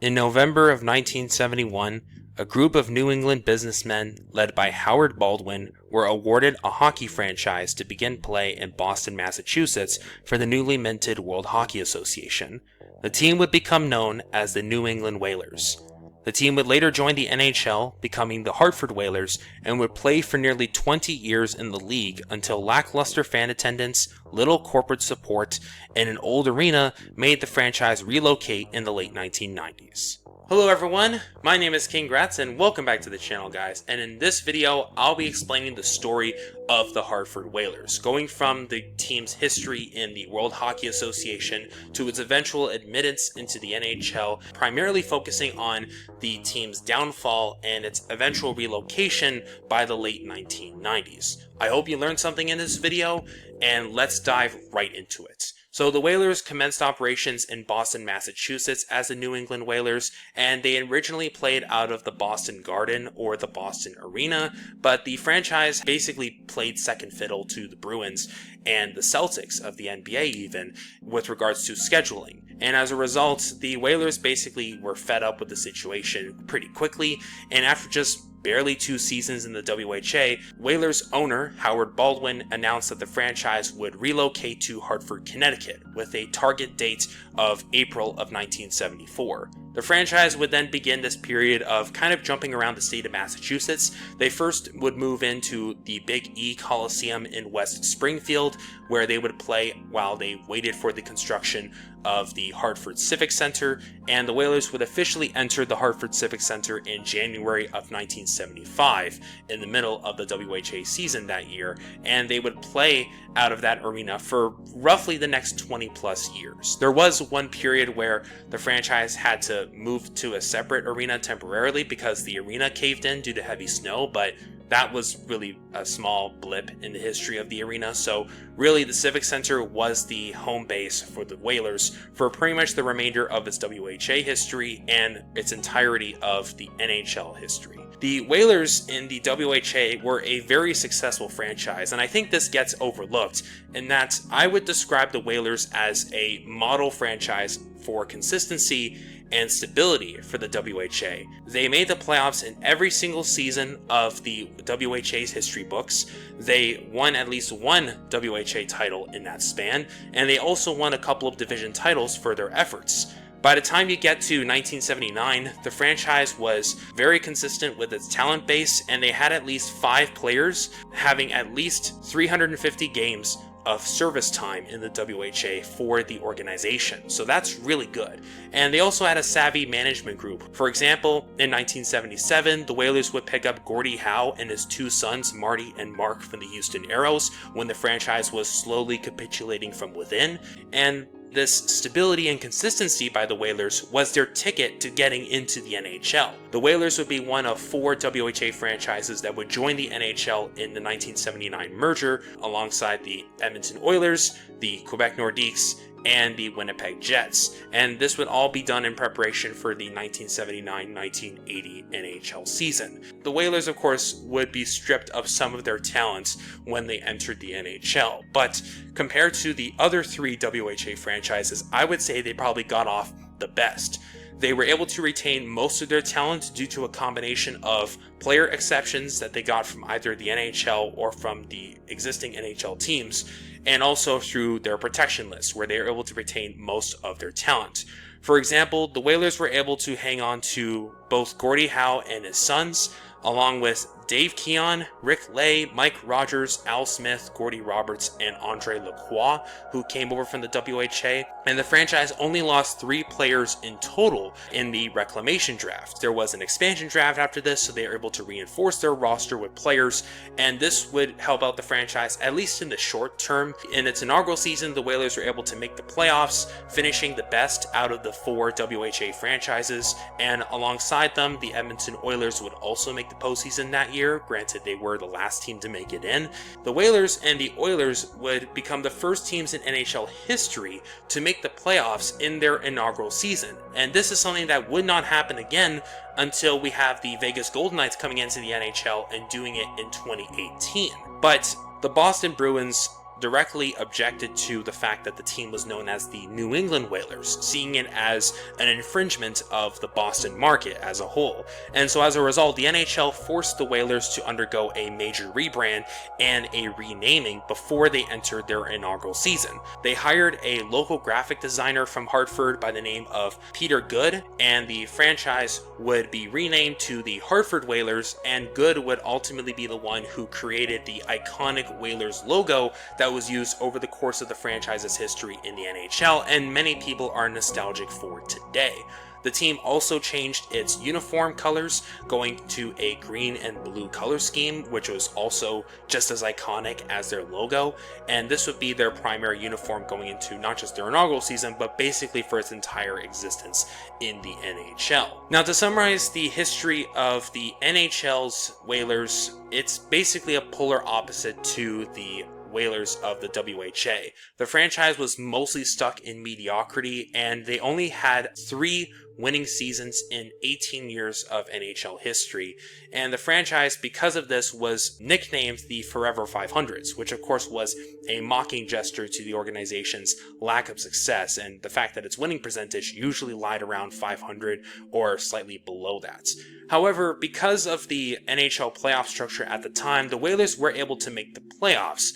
In November of 1971, a group of New England businessmen led by Howard Baldwin were awarded a hockey franchise to begin play in Boston, Massachusetts for the newly minted World Hockey Association. The team would become known as the New England Whalers. The team would later join the NHL, becoming the Hartford Whalers, and would play for nearly 20 years in the league until lackluster fan attendance, little corporate support, and an old arena made the franchise relocate in the late 1990s. Hello everyone, my name is King Gratz and welcome back to the channel guys, and in this video I'll be explaining the story of the Hartford Whalers, going from the team's history in the World Hockey Association to its eventual admittance into the NHL, primarily focusing on the team's downfall and its eventual relocation by the late 1990s. I hope you learned something in this video, and let's dive right into it. So the Whalers commenced operations in Boston, Massachusetts as the New England Whalers, and they originally played out of the Boston Garden or the Boston Arena, but the franchise basically played second fiddle to the Bruins and the Celtics of the NBA even, with regards to scheduling. And as a result, the Whalers basically were fed up with the situation pretty quickly, and after just barely 2 seasons in the WHA, Whalers owner Howard Baldwin announced that the franchise would relocate to Hartford, Connecticut, with a target date of April of 1974. The franchise would then begin this period of kind of jumping around the state of Massachusetts. They first would move into the Big E Coliseum in West Springfield, where they would play while they waited for the construction of the Hartford Civic Center, and the Whalers would officially enter the Hartford Civic Center in January of 1975, in the middle of the WHA season that year, and they would play out of that arena for roughly the next 20 plus years. There was one period where the franchise had to move to a separate arena temporarily because the arena caved in due to heavy snow, but that was really a small blip in the history of the arena, so really the Civic Center was the home base for the Whalers for pretty much the remainder of its WHA history and its entirety of the NHL history. The Whalers in the WHA were a very successful franchise, and I think this gets overlooked in that I would describe the Whalers as a model franchise for consistency and stability for the WHA. They made the playoffs in every single season of the WHA's history books. They won at least one WHA title in that span, and they also won a couple of division titles for their efforts. By the time you get to 1979, the franchise was very consistent with its talent base, and they had at least 5 players having at least 350 games of service time in the WHA for the organization. So that's really good. And they also had a savvy management group. For example, in 1977, the Whalers would pick up Gordie Howe and his 2 sons, Marty and Mark, from the Houston Aeros when the franchise was slowly capitulating from within. And this stability and consistency by the Whalers was their ticket to getting into the NHL. The Whalers would be one of 4 WHA franchises that would join the NHL in the 1979 merger alongside the Edmonton Oilers, the Quebec Nordiques, and the Winnipeg Jets, and this would all be done in preparation for the 1979-1980 NHL season. The Whalers, of course, would be stripped of some of their talents when they entered the NHL, but compared to the other 3 WHA franchises, I would say they probably got off the best. They were able to retain most of their talent due to a combination of player exceptions that they got from either the NHL or from the existing NHL teams, and also through their protection list, where they were able to retain most of their talent. For example, the Whalers were able to hang on to both Gordie Howe and his sons, along with Dave Keon, Rick Lay, Mike Rogers, Al Smith, Gordie Roberts, and Andre Lacroix, who came over from the WHA, and the franchise only lost 3 players in total in the reclamation draft. There was an expansion draft after this, so they were able to reinforce their roster with players, and this would help out the franchise, at least in the short term. In its inaugural season, the Whalers were able to make the playoffs, finishing the best out of the 4 WHA franchises, and alongside them, the Edmonton Oilers would also make the postseason that year. Granted, they were the last team to make it in. The Whalers and the Oilers would become the first teams in NHL history to make the playoffs in their inaugural season. And this is something that would not happen again until we have the Vegas Golden Knights coming into the NHL and doing it in 2018. But the Boston Bruins directly objected to the fact that the team was known as the New England Whalers, seeing it as an infringement of the Boston market as a whole. And so as a result, the NHL forced the Whalers to undergo a major rebrand and a renaming before they entered their inaugural season. They hired a local graphic designer from Hartford by the name of Peter Good, and the franchise would be renamed to the Hartford Whalers, and Good would ultimately be the one who created the iconic Whalers logo that was used over the course of the franchise's history in the NHL, and many people are nostalgic for today. The team also changed its uniform colors, going to a green and blue color scheme, which was also just as iconic as their logo, and this would be their primary uniform going into not just their inaugural season, but basically for its entire existence in the NHL. Now, to summarize the history of the NHL's Whalers, it's basically a polar opposite to the Whalers of the WHA. The franchise was mostly stuck in mediocrity, and they only had 3 winning seasons in 18 years of NHL history, and the franchise, because of this, was nicknamed the Forever 500s, which of course was a mocking gesture to the organization's lack of success and the fact that its winning percentage usually lied around 500 or slightly below that. However, because of the NHL playoff structure at the time, the Whalers were able to make the playoffs.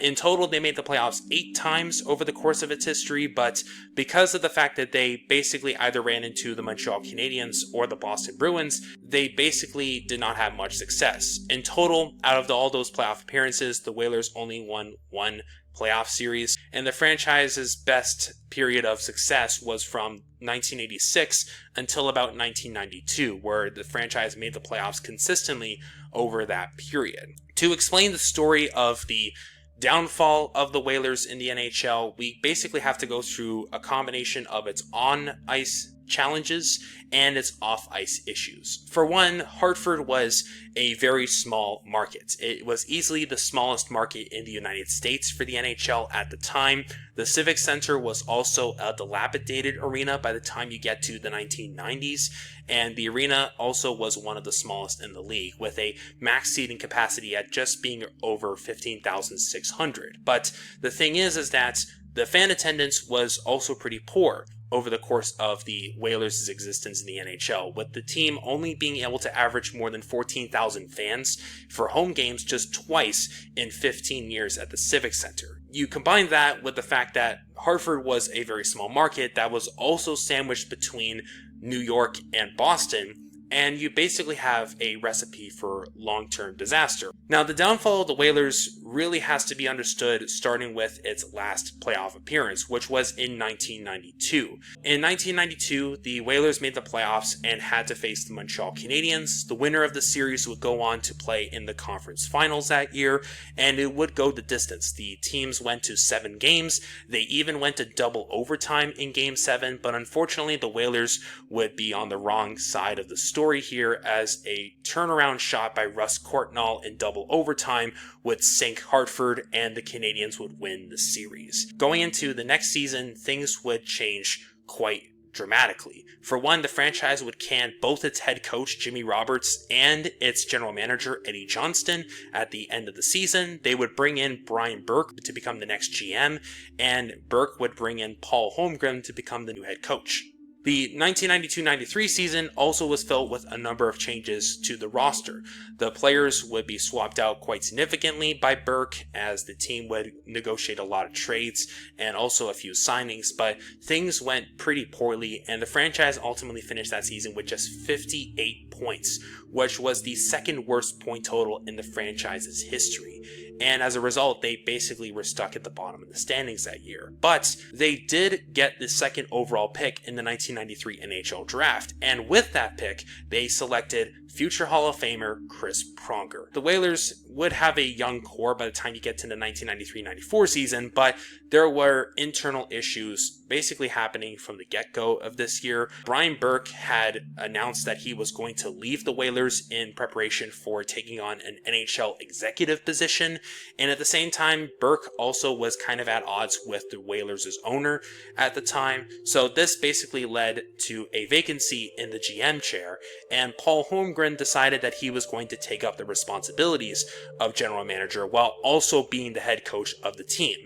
In total, they made the playoffs 8 times over the course of its history, but because of the fact that they basically either ran into the Montreal Canadiens or the Boston Bruins, they basically did not have much success. In total, out of all those playoff appearances, the Whalers only won 1 playoff series, and the franchise's best period of success was from 1986 until about 1992, where the franchise made the playoffs consistently over that period. To explain the story of the downfall of the Whalers in the NHL, we basically have to go through a combination of its on-ice challenges and its off-ice issues. For one, Hartford was a very small market. It was easily the smallest market in the United States for the NHL at the time. The Civic Center was also a dilapidated arena by the time you get to the 1990s, and the arena also was one of the smallest in the league, with a max seating capacity at just being over 15,600. But the thing is that the fan attendance was also pretty poor over the course of the Whalers' existence in the NHL, with the team only being able to average more than 14,000 fans for home games just twice in 15 years at the Civic Center. You combine that with the fact that Hartford was a very small market that was also sandwiched between New York and Boston, and you basically have a recipe for long-term disaster. Now, the downfall of the Whalers really has to be understood starting with its last playoff appearance, which was in 1992. In 1992, the Whalers made the playoffs and had to face the Montreal Canadiens. The winner of the series would go on to play in the conference finals that year, and it would go the distance. The teams went to 7 games. They even went to double overtime in Game 7, but unfortunately, the Whalers would be on the wrong side of the story here, as a turnaround shot by Russ Courtnall in double overtime would sink Hartford, and the Canadiens would win the series. Going into the next season, things would change quite dramatically. For one, the franchise would can both its head coach Jimmy Roberts and its general manager Eddie Johnston at the end of the season. They would bring in Brian Burke to become the next GM, and Burke would bring in Paul Holmgren to become the new head coach. The 1992-93 season also was filled with a number of changes to the roster. The players would be swapped out quite significantly by Burke, as the team would negotiate a lot of trades and also a few signings, but things went pretty poorly, and the franchise ultimately finished that season with just 58 points, which was the second worst point total in the franchise's history. And as a result, they basically were stuck at the bottom of the standings that year. But they did get the second overall pick in the 1993 NHL draft, and with that pick, they selected future Hall of Famer Chris Pronger. The Whalers would have a young core by the time you get to the 1993-94 season, but there were internal issues basically happening from the get-go of this year. Brian Burke had announced that he was going to leave the Whalers in preparation for taking on an NHL executive position, and at the same time, Burke also was kind of at odds with the Whalers' owner at the time, so this basically led to a vacancy in the GM chair, and Paul Holmgren decided that he was going to take up the responsibilities of general manager while also being the head coach of the team.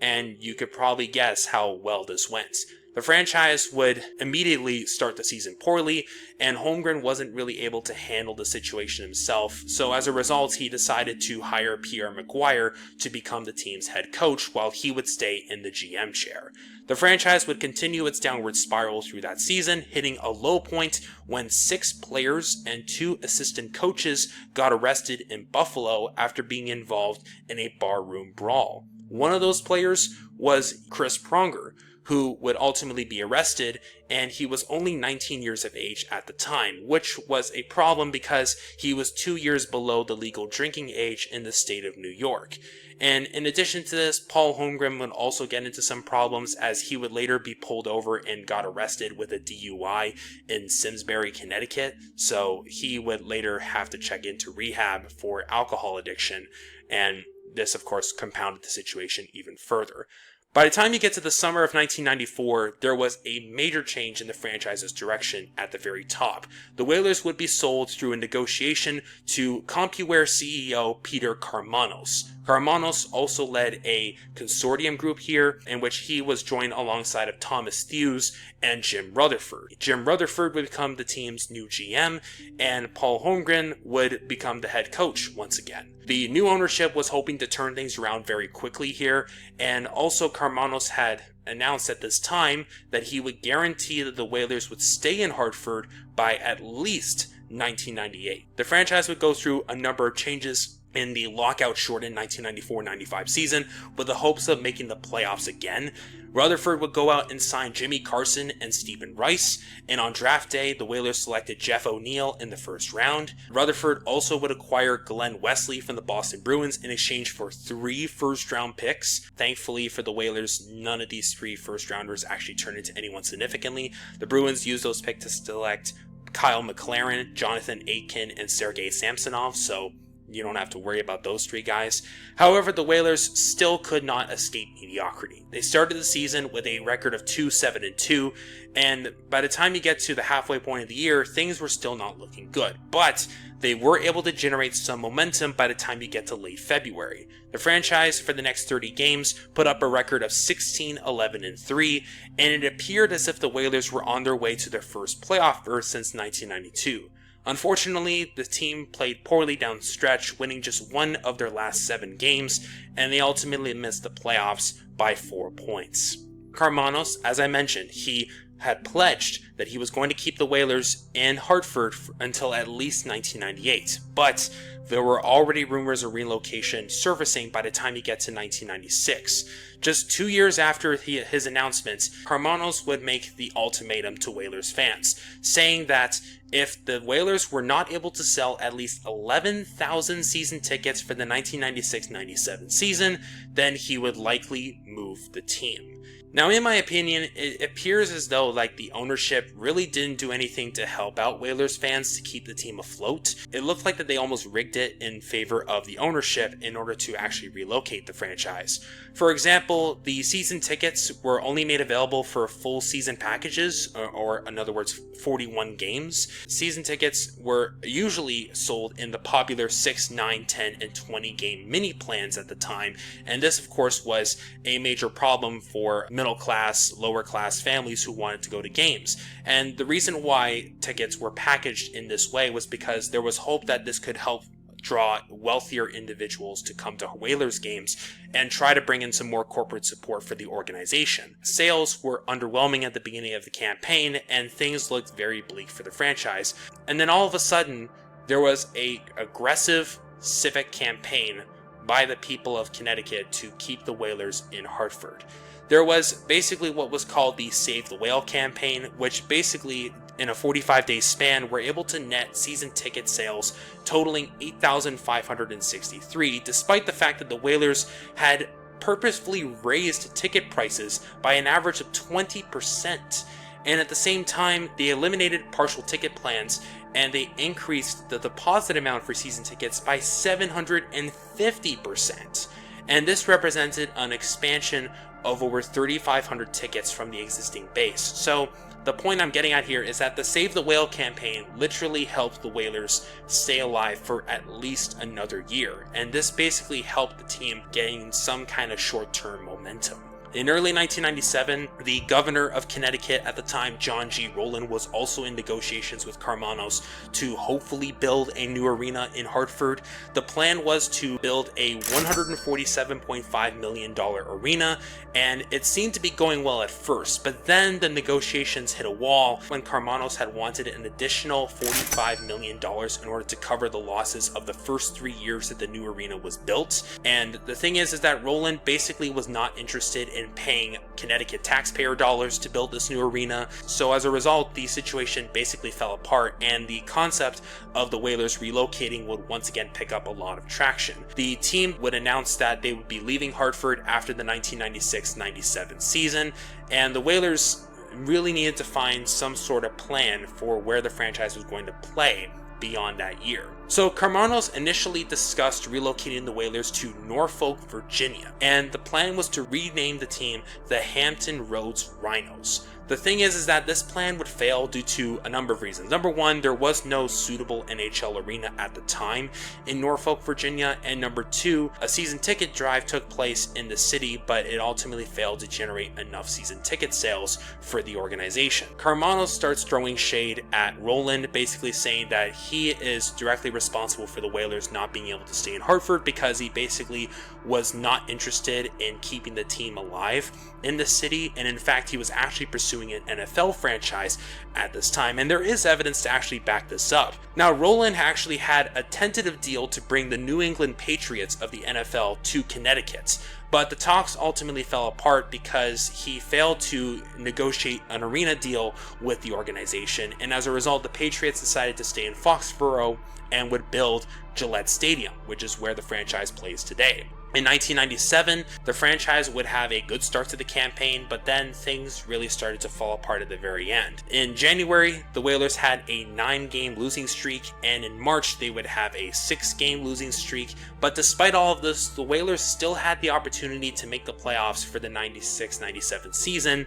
And you could probably guess how well this went. The franchise would immediately start the season poorly, and Holmgren wasn't really able to handle the situation himself, so as a result, he decided to hire Pierre McGuire to become the team's head coach while he would stay in the GM chair. The franchise would continue its downward spiral through that season, hitting a low point when 6 players and 2 assistant coaches got arrested in Buffalo after being involved in a barroom brawl. One of those players was Chris Pronger, who would ultimately be arrested, and he was only 19 years of age at the time, which was a problem because he was 2 years below the legal drinking age in the state of New York. And in addition to this, Paul Holmgren would also get into some problems as he would later be pulled over and got arrested with a DUI in Simsbury, Connecticut, so he would later have to check into rehab for alcohol addiction, and this, of course, compounded the situation even further. By the time you get to the summer of 1994, there was a major change in the franchise's direction at the very top. The Whalers would be sold through a negotiation to CompuWare CEO Peter Karmanos. Karmanos also led a consortium group here in which he was joined alongside of Thomas Thews and Jim Rutherford. Jim Rutherford would become the team's new GM, and Paul Holmgren would become the head coach once again. The new ownership was hoping to turn things around very quickly here, and also Karmanos had announced at this time that he would guarantee that the Whalers would stay in Hartford by at least 1998. The franchise would go through a number of changes in the lockout-shortened 1994-95 season with the hopes of making the playoffs again. Rutherford would go out and sign Jimmy Carson and Stephen Rice, and on draft day, the Whalers selected Jeff O'Neill in the first round. Rutherford also would acquire Glenn Wesley from the Boston Bruins in exchange for 3 first-round picks. Thankfully for the Whalers, none of these 3 first-rounders actually turned into anyone significantly. The Bruins used those picks to select Kyle McLaren, Jonathan Aitken, and Sergei Samsonov, so you don't have to worry about those 3 guys. However, the Whalers still could not escape mediocrity. They started the season with a record of 2-7-2, and by the time you get to the halfway point of the year, things were still not looking good. But they were able to generate some momentum by the time you get to late February. The franchise, for the next 30 games, put up a record of 16-11-3, and it appeared as if the Whalers were on their way to their first playoff berth since 1992. Unfortunately, the team played poorly down the stretch, winning just 1 of their last 7 games, and they ultimately missed the playoffs by 4 points. Karmanos, as I mentioned, he had pledged that he was going to keep the Whalers in Hartford until at least 1998, but there were already rumors of relocation surfacing by the time you get to 1996. Just 2 years after his announcement, Karmanos would make the ultimatum to Whalers fans, saying that if the Whalers were not able to sell at least 11,000 season tickets for the 1996-97 season, then he would likely move the team. Now, in my opinion, it appears as though the ownership really didn't do anything to help out Whalers fans to keep the team afloat. It looked like that they almost rigged it in favor of the ownership in order to actually relocate the franchise. For example, the season tickets were only made available for full season packages, or in other words, 41 games. Season tickets were usually sold in the popular 6, 9, 10, and 20 game mini plans at the time, and this of course was a major problem for middle class, lower class families who wanted to go to games. And the reason why tickets were packaged in this way was because there was hope that this could help draw wealthier individuals to come to Whalers games and try to bring in some more corporate support for the organization. Sales were underwhelming at the beginning of the campaign, and things looked very bleak for the franchise. And then all of a sudden, there was an aggressive civic campaign by the people of Connecticut to keep the Whalers in Hartford. There was basically what was called the Save the Whale campaign, which basically, in a 45-day span, were able to net season ticket sales totaling 8,563, despite the fact that the Whalers had purposefully raised ticket prices by an average of 20%. And at the same time, they eliminated partial ticket plans and they increased the deposit amount for season tickets by 750%. And this represented an expansion of over 3,500 tickets from the existing base. So the point I'm getting at here is that the Save the Whale campaign literally helped the Whalers stay alive for at least another year. And this basically helped the team gain some kind of short-term momentum. In early 1997, the governor of Connecticut at the time, John G. Rowland, was also in negotiations with Karmanos to hopefully build a new arena in Hartford. The plan was to build a $147.5 million arena, and it seemed to be going well at first, but then the negotiations hit a wall when Karmanos had wanted an additional $45 million in order to cover the losses of the first 3 years that the new arena was built. And the thing is that Rowland basically was not interested in paying Connecticut taxpayer dollars to build this new arena. So as a result, the situation basically fell apart, and the concept of the Whalers relocating would once again pick up a lot of traction. The team would announce that they would be leaving Hartford after the 1996-97 season, and the Whalers really needed to find some sort of plan for where the franchise was going to play beyond that year. So Karmanos initially discussed relocating the Whalers to Norfolk, Virginia, and the plan was to rename the team the Hampton Roads Rhinos. The thing is that this plan would fail due to a number of reasons. Number one, there was no suitable NHL arena at the time in Norfolk, Virginia, and number two, a season ticket drive took place in the city, but it ultimately failed to generate enough season ticket sales for the organization. Karmanos starts throwing shade at Rowland, basically saying that he is directly responsible for the Whalers not being able to stay in Hartford because he basically was not interested in keeping the team alive in the city, and in fact he was actually pursuing an NFL franchise at this time, and there is evidence to actually back this up. Now, Rowland actually had a tentative deal to bring the New England Patriots of the NFL to Connecticut, but the talks ultimately fell apart because he failed to negotiate an arena deal with the organization, and as a result, the Patriots decided to stay in Foxborough and would build Gillette Stadium, which is where the franchise plays today. In 1997, the franchise would have a good start to the campaign, but then things really started to fall apart at the very end. In January, the Whalers had a 9-game losing streak, and in March, they would have a 6-game losing streak. But despite all of this, the Whalers still had the opportunity to make the playoffs for the 96-97 season.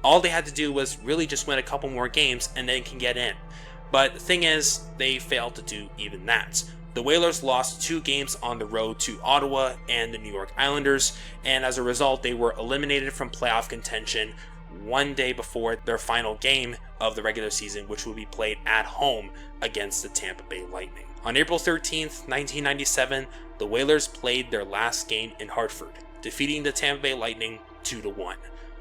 All they had to do was really just win a couple more games and then can get in. But the thing is, they failed to do even that. The Whalers lost 2 games on the road to Ottawa and the New York Islanders, and as a result, they were eliminated from playoff contention one day before their final game of the regular season, which would be played at home against the Tampa Bay Lightning. On April 13th, 1997, the Whalers played their last game in Hartford, defeating the Tampa Bay Lightning 2-1.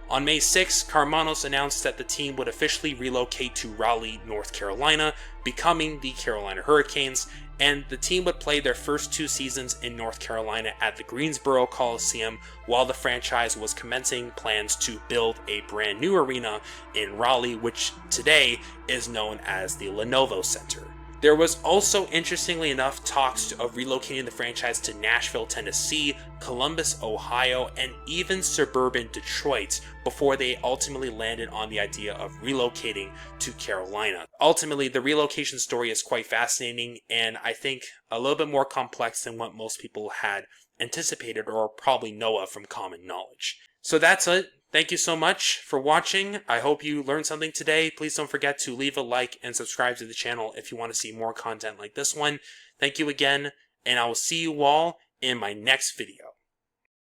On May 6, Karmanos announced that the team would officially relocate to Raleigh, North Carolina, becoming the Carolina Hurricanes, and the team would play their first 2 seasons in North Carolina at the Greensboro Coliseum, while the franchise was commencing plans to build a brand new arena in Raleigh, which today is known as the Lenovo Center. There was also, interestingly enough, talks of relocating the franchise to Nashville, Tennessee, Columbus, Ohio, and even suburban Detroit before they ultimately landed on the idea of relocating to Carolina. Ultimately, the relocation story is quite fascinating and I think a little bit more complex than what most people had anticipated or probably know of from common knowledge. So that's it. Thank you so much for watching. I hope you learned something today. Please don't forget to leave a like and subscribe to the channel if you want to see more content like this one. Thank you again, and I will see you all in my next video.